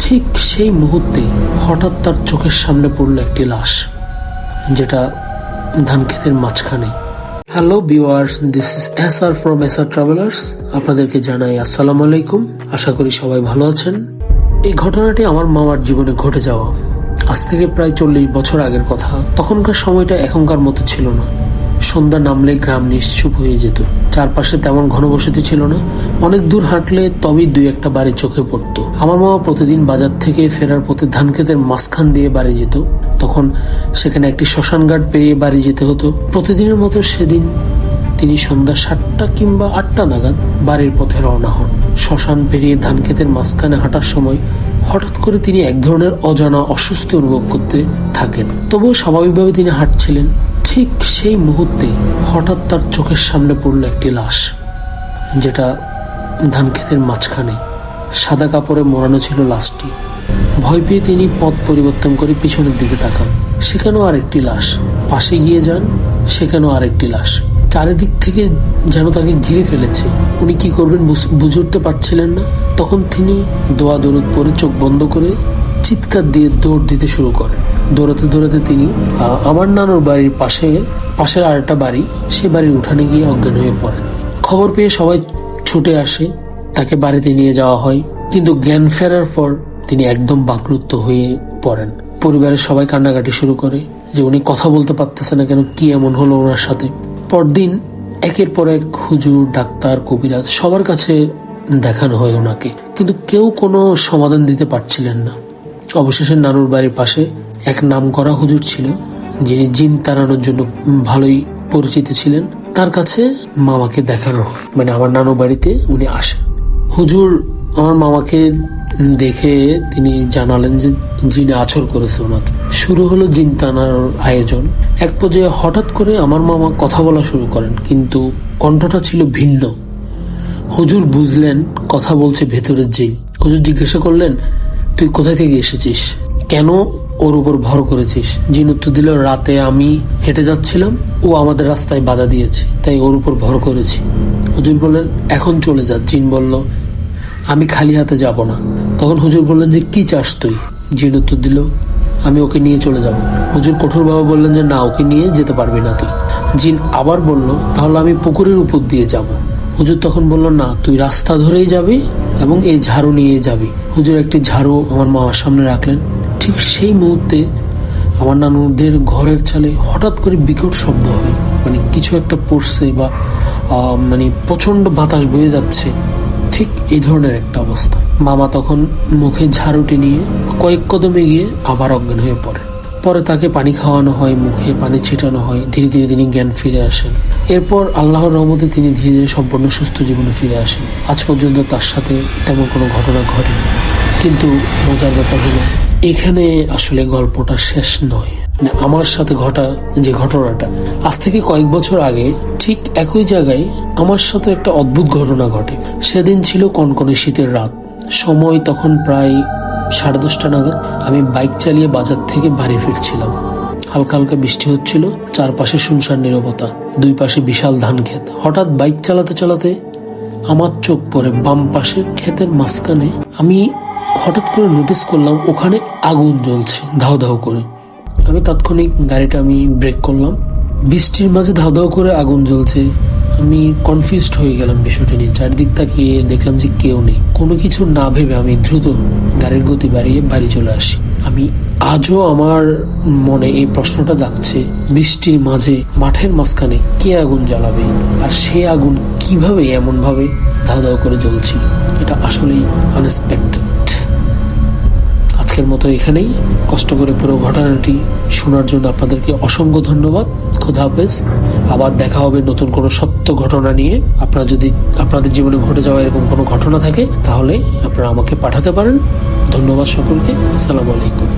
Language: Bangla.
ঠিক সেই মুহূর্তে হঠাৎ তার চোখের সামনে পড়ল একটি লাশ, যেটা ধান ক্ষেতের মাঝখানে। Hello viewers, this is SR from SR travellers. আপনাদেরকে জানাই আসসালামু আলাইকুম। আশা করি সবাই ভালো আছেন। এই ঘটনাটি আমার মামার জীবনে ঘটে যাওয়া আজ থেকে প্রায় 40 বছর আগের কথা। তখনকার সময়টা এখনকার মতো ছিল না। সন্ধ্যা নামলে গ্রাম নিশ্চুপ হয়ে যেত। চারপাশে তেমন ঘনবসতি ছিল না। অনেক দূর হাঁটলে তবেই দুই একটা বাড়ি চোখে পড়তো। আমার মামা প্রতিদিন বাজার থেকে ফেরার পথে ধান ক্ষেতের মাঝখান দিয়ে বাড়ি যেত। তখন সেখানে একটি শ্মশান ঘাট পেরিয়ে বাড়ি যেতে হতো। প্রতিদিনের মতো সেদিন তিনি সন্ধ্যা 7টা কিংবা 8টা নাগাদ বাড়ির পথে রওনা হন। শ্মশান পেরিয়ে ধান ক্ষেতের মাঝখানে হাঁটার সময় হঠাৎ করে তিনি এক ধরনের অজানা অস্বস্তি অনুভব করতে থাকেন। তবুও স্বাভাবিকভাবে তিনি হাঁটছিলেন। ঠিক সেই মুহূর্তে হঠাৎ তার চোখের সামনে পড়ল একটি লাশ, যেটা ধান ক্ষেতের মাঝখানে। সাদা কাপড়ে মোড়ানো ছিল লাশটি। ভয় পেয়ে তিনি পথ পরিবর্তন করে পিছনের দিকে তাকান। সেখানেও আরেকটি লাশ। পাশে গিয়ে যান, সেখানেও আরেকটি লাশ। চারিদিক থেকে যেন তাকে ঘিরে ফেলেছে। উনি কি করবেন বুঝে উঠতে পারছিলেন না। তখন তিনি দোয়া দরুদ পরে চোখ বন্ধ করে চিৎকার দিয়ে দৌড় দিতে শুরু করেন। দৌড়াতে দৌড়াতে তিনি আমার নানুর বাড়ির পাশের আরেকটা বাড়ি, সে বাড়ির উঠানে গিয়ে অজ্ঞান হয়ে পড়েন। খবর পেয়ে সবাই ছুটে আসে, তাকে বাড়িতে নিয়ে যাওয়া হয়। কিন্তু জ্ঞান ফেরার পর তিনি একদম বাকরুদ্ধ হয়ে পড়েন। পরিবারের সবাই কান্নাকাটি শুরু করে যে উনি কথা বলতে পারতেছে না কেন, কি এমন হলো ওনার সাথে। পরদিন একের পর এক হুজুর, ডাক্তার, কবিরাজ সবার কাছে দেখানো হয় ওনাকে, কিন্তু কেউ কোনো সমাধান দিতে পারছিলেন না। অবশেষে নানুর বাড়ির পাশে এক নামকরা হুজুর ছিল, যিনি জিন তাড়ানোর জন্য ভালোই পরিচিত ছিলেন। তার কাছে মামাকে দেখানো, মানে আমার নানুর বাড়িতে উনি আসেন। হুজুর আমার মামাকে দেখে তিনি জানালেন যে জিন আছর করেছে ওনাকে। শুরু হলো জিন টানার আয়োজন। এক পর্যায়ে হঠাৎ করে আমার মামা কথা বলা শুরু করেন, কিন্তু কণ্ঠটা ছিল ভিন্ন। হুজুর বুঝলেন কথা বলছে ভেতরের জিন। হুজুর জিজ্ঞাসা করলেন, তুই কোথায় থেকে এসেছিস, কেন ওর উপর ভর করেছিস? জিন উত্তর দিল, রাতে আমি হেঁটে যাচ্ছিলাম, ও আমাদের রাস্তায় বাধা দিয়েছে, তাই ওর উপর ভর করেছি। হুজুর বললেন, এখন চলে যা। জিন বলল, আমি খালি হাতে যাব না। তখন হুজুর বললেন যে, কি চাস তুই? জিন উত্তর দিল, আমি ওকে নিয়ে চলে যাব। হুজুর কঠোরভাবে বললেন যে, না, ওকে নিয়ে যেতে পারবি না তুই। জিন আবার বলল, তাহলে আমি পুকুরের উপর দিয়ে যাব। হুজুর তখন বলল, না, তুই রাস্তা ধরেই যাবি এবং এই ঝাড়ু নিয়ে যাবি। হুজুর একটি ঝাড়ু আমার মামার সামনে রাখলেন। ঠিক সেই মুহূর্তে আমার নানুদের ঘরের চালে হঠাৎ করে বিকট শব্দ হয়, মানে কিছু একটা পড়ছে বা মানে প্রচন্ড বাতাস বয়ে যাচ্ছে, ঠিক এই ধরনের একটা অবস্থা। মামা তখন মুখে ঝাড়ুটি নিয়ে কয়েক কদমে গিয়ে আবার অজ্ঞান হয়ে পড়ে। পরে তাকে পানি খাওয়ানো হয়, মুখে পানি ছিটানো হয়। ধীরে ধীরে তিনি জ্ঞান ফিরে আসেন। এরপর আল্লাহর রহমতে তিনি ধীরে ধীরে সম্পূর্ণ সুস্থ জীবনে ফিরে আসেন। আজ পর্যন্ত তার সাথে তেমন কোনো ঘটনা ঘটেনি। কিন্তু মজার ব্যাপার হলো, এখানে আসলে গল্পটা শেষ নয়। আমার সাথে ঘটা যে ঘটনাটা আজ থেকে কয়েক বছর আগে ঠিক একই জায়গায় আমার সাথে একটা অদ্ভুত ঘটনা ঘটে। সেদিন ছিল কনকনে শীতের রাত। সময় তখন প্রায় 10:30 নাগাদ। আমি বাইক চালিয়ে বাজার থেকে বাড়ি ফিরছিলাম। হালকা হালকা বৃষ্টি হচ্ছিল, চারপাশে শুনশান নীরবতা, দুই পাশে বিশাল ধান ক্ষেত। হঠাৎ বাইক চালাতে চালাতে আমার চোখ পড়ে বাম পাশের ক্ষেতের মাঝখানে। আমি হঠাৎ করে নোটিস করলাম ওখানে আগুন জ্বলছে ধাও ধাও করে। আমি তাৎক্ষণিক গাড়িটা ব্রেক করলাম। বৃষ্টির মাঝে ধাও ধাও করে আগুন জ্বলছে। আমি কনফিউজড হয়ে গেলাম বিষয়টা নিয়ে। চারিদিক তাকিয়ে দেখলাম যে কেউ নেই। কোনো কিছু না ভেবে আমি দ্রুত গাড়ির গতি বাড়িয়ে বাড়ি চলে আসি। আমি আজও আমার মনে এই প্রশ্নটা জাগছে, বৃষ্টির মাঝে মাঠের মাঝখানে কে আগুন জ্বালাবে, আর সে আগুন কিভাবে এমন ভাবে ধাও ধাও করে জ্বলছিল। এটা আসলেই আনএক্সপেক্টেড। আজকের মতো এখানেই। কষ্ট করে পুরো ঘটনাটি শোনার জন্য আপনাদেরকে অসংখ্য ধন্যবাদ। খোদা হাফেজ। আবার দেখা হবে নতুন কোনো সত্য ঘটনা নিয়ে। আপনারা যদি আপনাদের জীবনে ঘটে যাওয়া এরকম কোনো ঘটনা থাকে তাহলে আপনারা আমাকে পাঠাতে পারেন। ধন্যবাদ সকলকে। আসসালামু আলাইকুম।